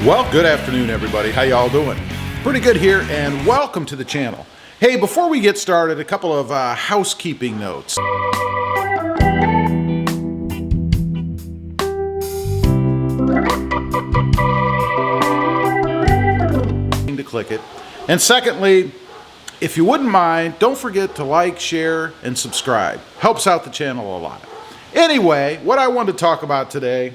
Well, good afternoon, everybody. How y'all doing? Pretty good here, and welcome to the channel. Hey, before we get started, a couple of housekeeping notes. To click it. And secondly, if you wouldn't mind, don't forget to like, share, and subscribe. Helps out the channel a lot. Anyway, what I wanted to talk about today,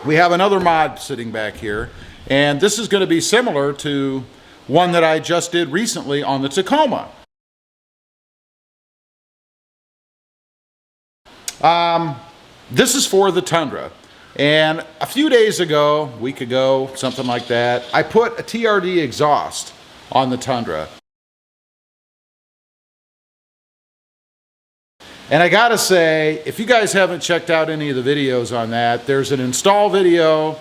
we have another mod sitting back here, and this is going to be similar to one that I just did recently on the Tacoma. This is for the Tundra. And a few days ago, a week ago, something like that, I put a TRD exhaust on the Tundra. And I gotta say, if you guys haven't checked out any of the videos on that, there's an install video,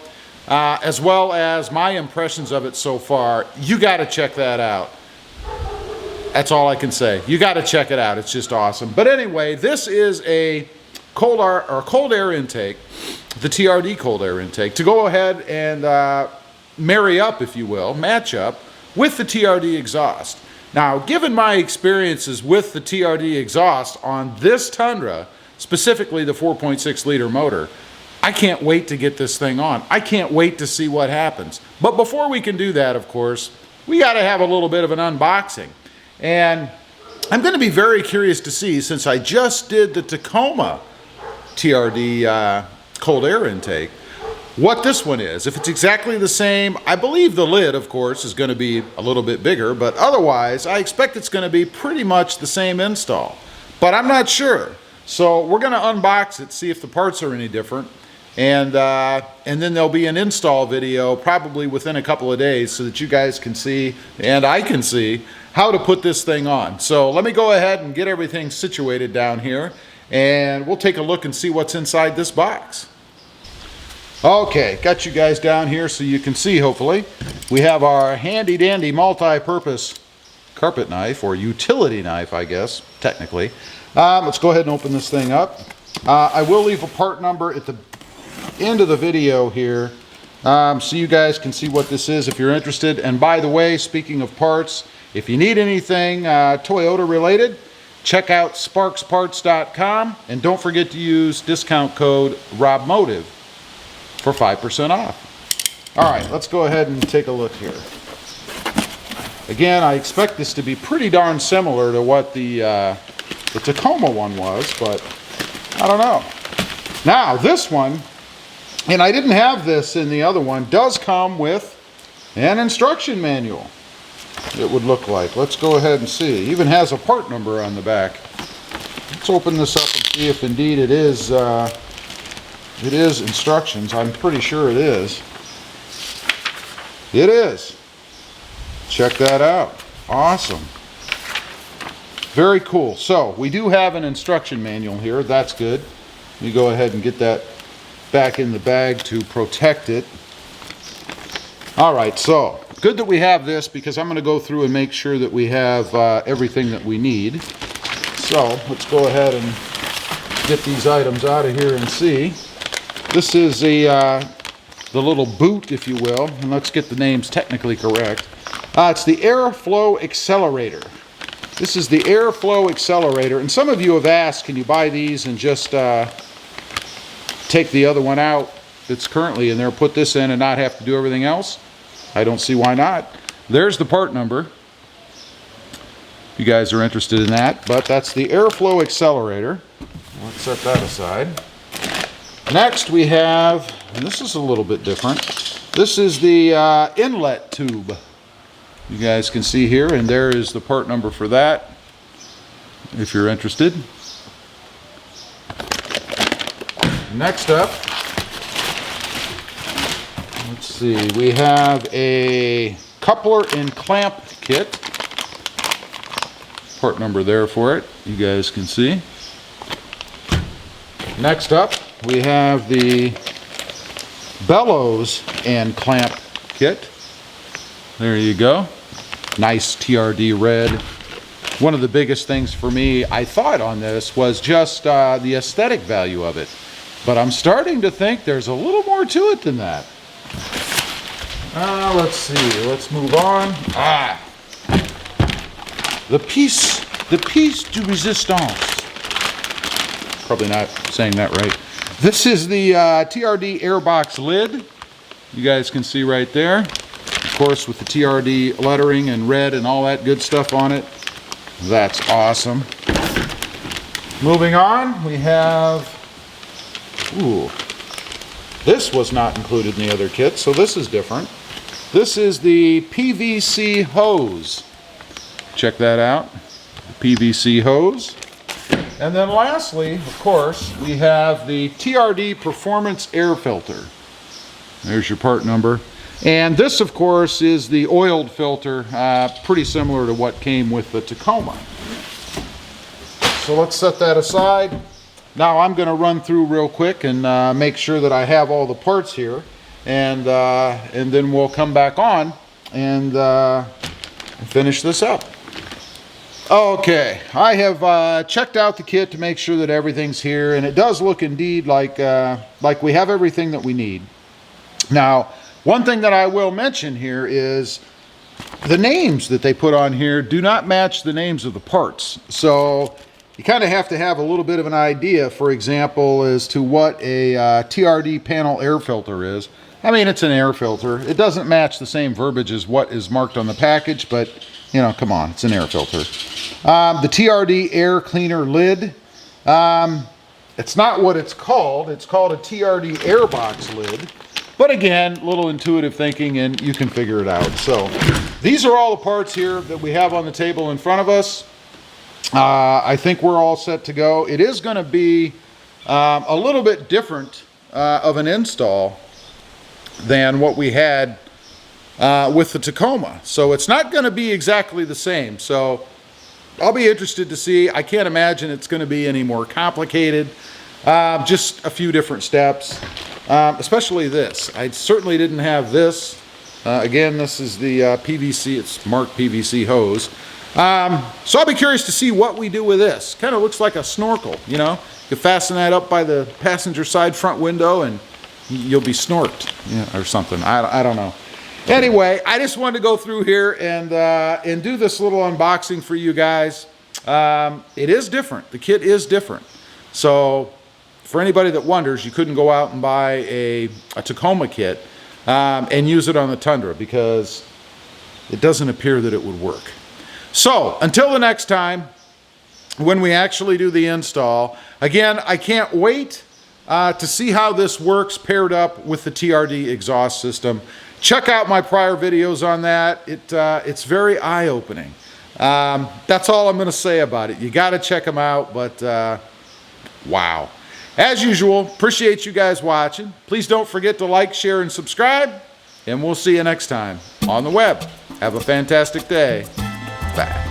as well as my impressions of it so far. You gotta check that out. That's all I can say. You gotta check it out. It's just awesome. But anyway, this is a cold air intake, the TRD cold air intake, to go ahead and marry up, if you will, match up with the TRD exhaust. Now, given my experiences with the TRD exhaust on this Tundra, specifically the 4.6 liter motor, I can't wait to get this thing on. I can't wait to see what happens. But before we can do that, of course, we got to have a little bit of an unboxing. And I'm going to be very curious to see, since I just did the Tacoma TRD cold air intake, what this one is. If it's exactly the same, I believe the lid, of course, is going to be a little bit bigger, but otherwise, I expect it's going to be pretty much the same install. But I'm not sure. So we're going to unbox it, see if the parts are any different, and then there'll be an install video probably within a couple of days so that you guys can see, and I can see, how to put this thing on. So let me go ahead and get everything situated down here, and we'll take a look and see what's inside this box. Okay, got you guys down here so you can see, hopefully. We have our handy dandy multi-purpose carpet knife, or utility knife, I guess, technically. Let's go ahead and open this thing up. I will leave a part number at the end of the video here, so you guys can see what this is if you're interested. And by the way, speaking of parts, if you need anything Toyota related, check out sparksparts.com, and don't forget to use discount code RobMotive for 5% off. All right, let's go ahead and take a look here. Again, I expect this to be pretty darn similar to what the Tacoma one was, but I don't know. Now, this one, and I didn't have this in the other one, does come with an instruction manual, it would look like. Let's go ahead and see. It even has a part number on the back. Let's open this up and see if indeed it is instructions. I'm pretty sure it is. It is. Check that out. Awesome. Very cool. So we do have an instruction manual here. That's good. Let me go ahead and get that back in the bag to protect it. All right, so good that we have this, because I'm going to go through and make sure that we have everything that we need. So let's go ahead and get these items out of here and see. This is the little boot, if you will, and let's get the names technically correct. It's the airflow accelerator. This is the airflow accelerator, and some of you have asked, can you buy these and just take the other one out that's currently in there, put this in, and not have to do everything else? I don't see why not. There's the part number. You guys are interested in that, but that's the airflow accelerator. Let's set that aside. Next we have, and this is a little bit different, this is the inlet tube. You guys can see here, and there is the part number for that, if you're interested. Next up, let's see, we have a coupler and clamp kit. Part number there for it, you guys can see. Next up, we have the bellows and clamp kit. There you go. Nice TRD red. One of the biggest things for me, I thought, on this was just the aesthetic value of it. But I'm starting to think there's a little more to it than that. Let's see, let's move on. The piece de resistance. Probably not saying that right. This is the TRD airbox lid. You guys can see right there. Of course, with the TRD lettering and red and all that good stuff on it. That's awesome. Moving on, we have, this was not included in the other kit, so this is different. This is the PVC hose. Check that out, the PVC hose. And then lastly, of course, we have the TRD Performance Air Filter. There's your part number. And this, of course, is the oiled filter, pretty similar to what came with the Tacoma. So let's set that aside. Now I'm going to run through real quick and make sure that I have all the parts here, and then we'll come back on and finish this up. Okay, I have checked out the kit to make sure that everything's here, and it does look indeed like we have everything that we need. Now, one thing that I will mention here is the names that they put on here do not match the names of the parts. So you kind of have to have a little bit of an idea, for example, as to what a TRD panel air filter is. I mean, it's an air filter. It doesn't match the same verbiage as what is marked on the package, but, you know, come on, it's an air filter. The TRD air cleaner lid. It's not what it's called. It's called a TRD airbox lid. But again, little intuitive thinking and you can figure it out. So these are all the parts here that we have on the table in front of us. I think we're all set to go. It is going to be a little bit different of an install than what we had with the Tacoma. So it's not going to be exactly the same. So I'll be interested to see. I can't imagine it's going to be any more complicated. Just a few different steps. Especially this. I certainly didn't have this. Again, this is the PVC, it's marked PVC hose. So I'll be curious to see what we do with this. Kind of looks like a snorkel, you know. You fasten that up by the passenger side front window and you'll be snorked, or something. I don't know. Anyway, I just wanted to go through here and do this little unboxing for you guys. It is different. The kit is different. So for anybody that wonders, you couldn't go out and buy a Tacoma kit and use it on the Tundra because it doesn't appear that it would work. So until the next time, when we actually do the install, again, I can't wait to see how this works paired up with the TRD exhaust system. Check out my prior videos on that. It's very eye-opening. That's all I'm going to say about it. You got to check them out, but wow. As usual, appreciate you guys watching. Please don't forget to like, share, and subscribe, and we'll see you next time on the web. Have a fantastic day. Bye.